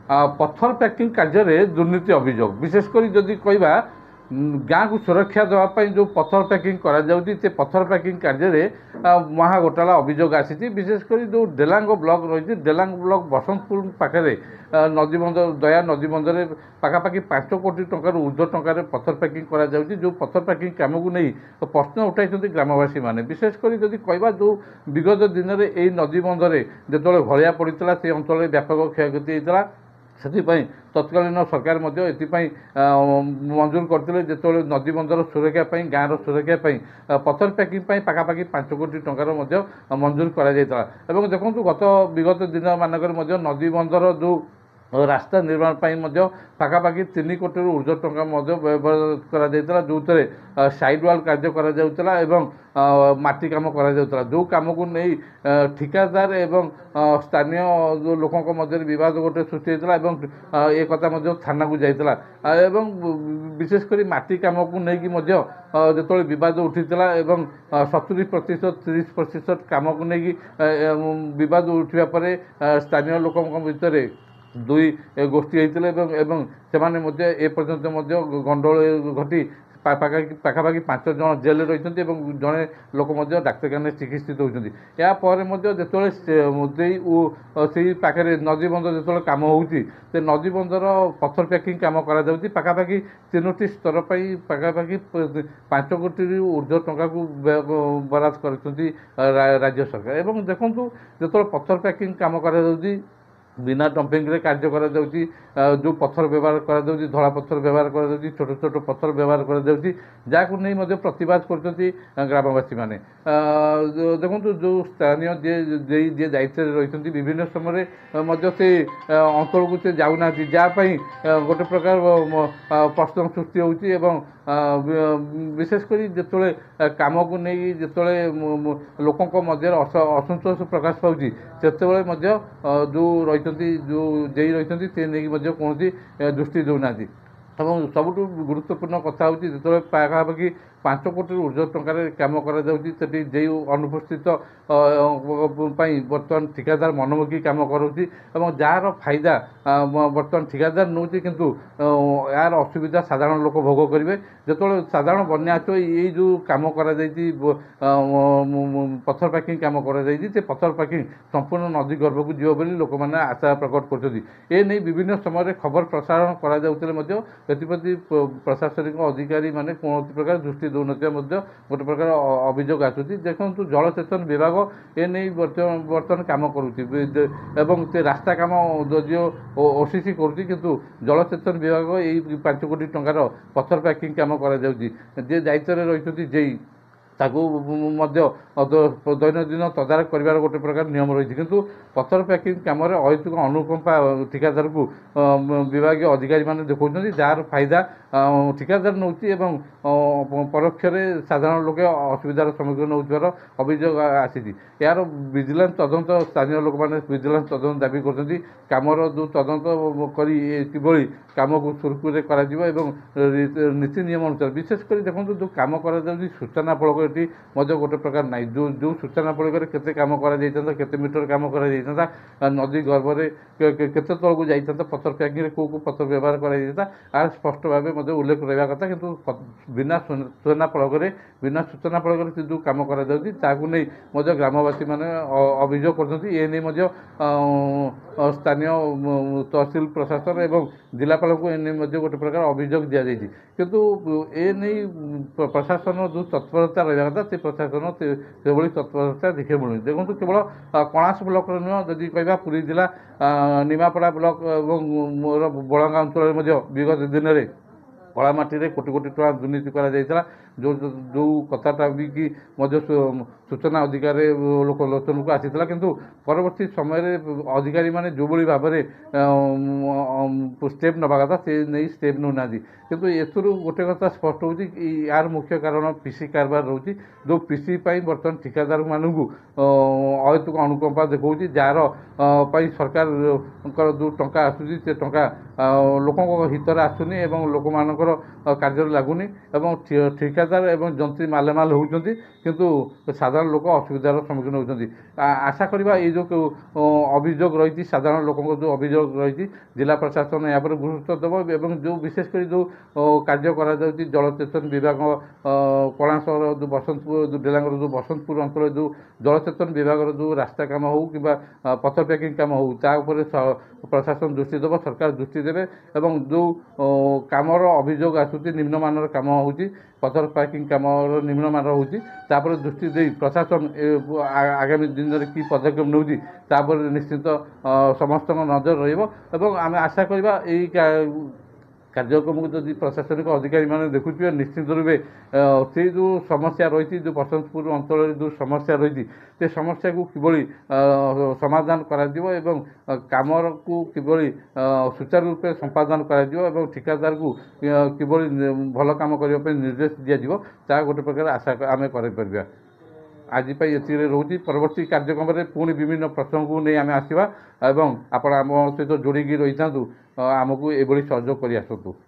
पत्थर पैकिंग कार्य दुर्नीति अभियोग विशेषकर जदि कहवा गाँ को सुरक्षा देवाई जो पत्थर पैकिंग से पत्थर पैकिंग कार्य महा घोटाला अभियोग आसी विशेषकर जो डेलांग ब्लॉक रही डेलांग ब्लॉक बसंतपुर पाखे नदीबंध दया नदीबंधे पाखापाखि 5 कोटी टंकार ऊर्ध्व टंकार पत्थर पैकिंग करा जो पत्थर पैकिंग कम को नहीं प्रश्न उठाई ग्रामवासी मैंने विशेषकर जदि कहवा जो विगत दिन में यही नदीबंधे जो भलिया पड़ा से अंचल व्यापक क्षयक्षति होता से तत्कालीन सरकार मंजूर करते जो नदीबंधर सुरक्षा गाँव सुरक्षा पत्थर पैकिंग पाखापाखि 5 कोटी टंकार मंजूर कर देखो गत विगत दिन मानक नदीबंधर जो रास्ता निर्माण पाखापाखि 3 कोटी ऊर्ध्व टंका व्यवहार जो थे साइड वाल कार्य माटी कम कर जो कम को नहीं ठिकादार एवं स्थानीय जो लोकों मध्य विवाद गोटे सृष्टि होता है एक थाना को जाता विशेषकर माटी कम को लेकिन जो विवाद उठीला 70% 30% कम को लेकिन विवाद उठा स्थानीय लोकों भितर दुई गोष्ठी होते से पर्यंत गंडोल घटी पाखापाखि 5 जन जेल रही जड़े लोक डाक्तखाना चिकित्सित होती यापर जो पाखे नदीबंध जो कम होती नदीबंधर पत्थर पैकिंग कम पाखापाखि 3टी स्तर पर पाखापाखि 5 कोटी ऊर्ध्व टंका को बराद कर राज्य सरकार एवं देखूँ जो पत्थर पैकिंग कम कर बिना डंपिंग रे कार्य करा जाउची जो पत्थर व्यवहार करा जाउची धड़ा पत्थर व्यवहार करा जाउची छोट छोट पत्थर व्यवहार करा जाउची जाकु नै मध्ये प्रतिवाद करछथि ग्रामवासी माने देखो जो स्थानीय जे दायित्व रही विभिन्न समय मध्ये से अंचल को से जाऊना जा गोटे प्रकार प्रश्न सृष्टि होउची एवं विशेषकर जो कम को नहीं जो लोकों मध्य असंतोष प्रकाश पाँच से जो रही जो जेई रही से नहीं कौन दृष्टि देना सबुठ गुरुत्वपूर्ण कथा हूँ जो पाखापाखि 5 कोटी ऊर्ध्व टंकार कम कर जे अनुपस्थित बर्तमान ठिकादार मनमुखी कम करुँच जार फायदा बर्तमान ठिकादार नौ किंतु यार असुविधा साधारण लोक भोग करेंगे जो साधारण बन्या आसो ये जो कम कर पत्थर पैकिंग कम कर पत्थर पैकिंग संपूर्ण नदी गर्भ को जीव बोली लोक मैंने आशा प्रकट कर विभिन्न समय खबर प्रसारण करप्रति प्रशासनिक अधिकारी मैंने कौन प्रकार दृष्टि दौन गोटे प्रकार अभियोग आसूँ देखो जलसेचन विभाग एने बर्तमान कम कर रास्ता कम जदिओ ओसीसी करुँच किंतु जलसेचन विभाग यही 5 कोटी टंकार पत्थर पैकिंग कम कर दायित्व रही जेई ताकू दैनंदिन तदारख कर गोटे प्रकार नियम रही किंतु पत्थर पैकिंग कम अहेतुक अनुकंपा ठिकादार को विभाग अधिकारी मैंने देखा जार फायदा ठिकादार नौ परोक्ष साधारण लोक असुविधार सम्मुखीन होकर अभियोग आसी यार विजिलेंस तदंत स्थानीय लोक मैंने विजिलेंस तदंत दाबी कर जो तदंत कर कम को सुरखुरी कर नीति नियम अनुसार विशेषकर देखो जो कम कर सूचना फलक गोटे प्रकार ना जो सूचना फलक के कम कर मीटर कम कर नदी गर्भर के तल को जाता पत्थर पैकिंग कौ पत्थर व्यवहार कर स्पष्ट भाव उल्लेख रहा कथा किंतु बिना सूचना फलक बिना सूचना फलक जो कम कर ग्रामवासी मैंने अभियोग कर स्थानीय तहसिल प्रशासन एवं जिलापाल को एने गोटे प्रकार अभियोग दि जाइए किंतु एने प्रशासन जो तत्परता रहा कथा से प्रशासन से भाई तत्परता देखा मिलूँ देखो केवल कणास ब्लॉक नुह जदि कह पुरी जिला निमापड़ा ब्लॉक और बड़ंगा अंचल विगत दिन में कलामाटी कोटी कोटी टका दुर्नीति कर जो कथाटा भी कि सूचना अधिकार लोक लोचन को आसी किंतु परवर्ती समय अधिकारी माने जो भाई भाव स्टेप नवा कथा से नहीं स्टेप नौना किंतु एथुरु गोटे कथा स्पष्ट हो यार मुख्य कारण पीसी कारबार रोचे जो पीसी बर्तमान ठिकादार मानू अहेतुक अनुकंपा देखा जार सरकार जो टंका आसूँ से टंका लोकों हितर आसुनी लोक मान कार्य लगुनि ठिकादार ঠিକାଦାର ଏବଂ ଯନ୍ତ୍ରୀ ମାଲେମାଲ ହେଉଛନ୍ତି, କିନ୍ତୁ ସାଧାରଣ ଲୋକ ଅସୁବିଧାର ସମ୍ମୁଖୀନ ହେଉଛନ୍ତି। ଆଶା କରିବା ଏଇ ଯେଉଁ ଅଭିଯୋଗ ରହିଛି, ସାଧାରଣ ଲୋକଙ୍କ ଯେଉଁ ଅଭିଯୋଗ ରହିଛି, ଜିଲ୍ଲା ପ୍ରଶାସନ ଏହା ଉପରେ ଗୁରୁତ୍ୱ ଦେବ ଏବଂ ଯେଉଁ ବିଶେଷ କରି ଯେଉଁ କାର୍ଯ୍ୟ କରାଯାଉଛି ଜଳସେଚନ ବିଭାଗ କଳାଂଶର ଯେଉଁ ବସନ୍ତପୁର ଯେଉଁ ଡେଲାଙ୍ଗର ଯେଉଁ ବସନ୍ତପୁର ଅଞ୍ଚଳରେ ଯେଉଁ ଜଳସେଚନ ବିଭାଗର ଯେଉଁ ରାସ୍ତା କାମ ହେଉ କିମ୍ବା ପଥର ପ୍ୟାକିଂ କାମ ହେଉ, ତା ଉପରେ ପ୍ରଶାସନ ଦୃଷ୍ଟି ଦେବ, ସରକାର ଦୃଷ୍ଟି ଦେବେ ଏବଂ ଯେଉଁ କାମର ଅଭିଯୋଗ ଆସୁଛି, ନିମ୍ନମାନର କାମ ହେଉଛି, ପଥର ପ୍ୟାକିଂ କାମର ନିମ୍ନମାନର ହେଉଛି, ତାପରେ ଦୃଷ୍ଟି ଦେଇ ପ୍ରଶାସନ ଆଗାମୀ ଦିନରେ କି ପଦକ୍ଷେପ ନେଉଛି ତାପରେ ନିଶ୍ଚିତ ସମସ୍ତଙ୍କ ନଜର ରହିବ ଏବଂ ଆମେ ଆଶା କରିବା ଏଇ କାର୍ଯ୍ୟକ୍ରମକୁ ଯଦି ପ୍ରଶାସନିକ ଅଧିକାରୀମାନେ ଦେଖୁଥିବେ, ନିଶ୍ଚିତ ରୂପେ ସେଇ ଯେଉଁ ସମସ୍ୟା ରହିଛି, ଯେଉଁ ବସନ୍ତପୁର ଅଞ୍ଚଳରେ ଯେଉଁ ସମସ୍ୟା ରହିଛି, ସେ ସମସ୍ୟାକୁ କିଭଳି ସମାଧାନ କରାଯିବ ଏବଂ କାମକୁ କିଭଳି ସୁଚାରୁ ରୂପେ ସମ୍ପାଦନ କରାଯିବ ଏବଂ ଠିକାଦାରକୁ କିଭଳି ଭଲ କାମ କରିବା ପାଇଁ ନିର୍ଦ୍ଦେଶ ଦିଆଯିବ, ତାହା ଗୋଟେ ପ୍ରକାର ଆଶା ଆମେ କରିପାରିବା। ଆଜି ପାଇଁ ଏତିକିରେ ରହୁଛି। ପରବର୍ତ୍ତୀ କାର୍ଯ୍ୟକ୍ରମରେ ପୁଣି ବିଭିନ୍ନ ପ୍ରସଙ୍ଗକୁ ନେଇ ଆମେ ଆସିବା ଏବଂ ଆପଣ ଆମ ସହିତ ଯୋଡ଼ିକି ରହିଥାନ୍ତୁ, ଆମକୁ ଏଭଳି ସହଯୋଗ କରି ଆସନ୍ତୁ।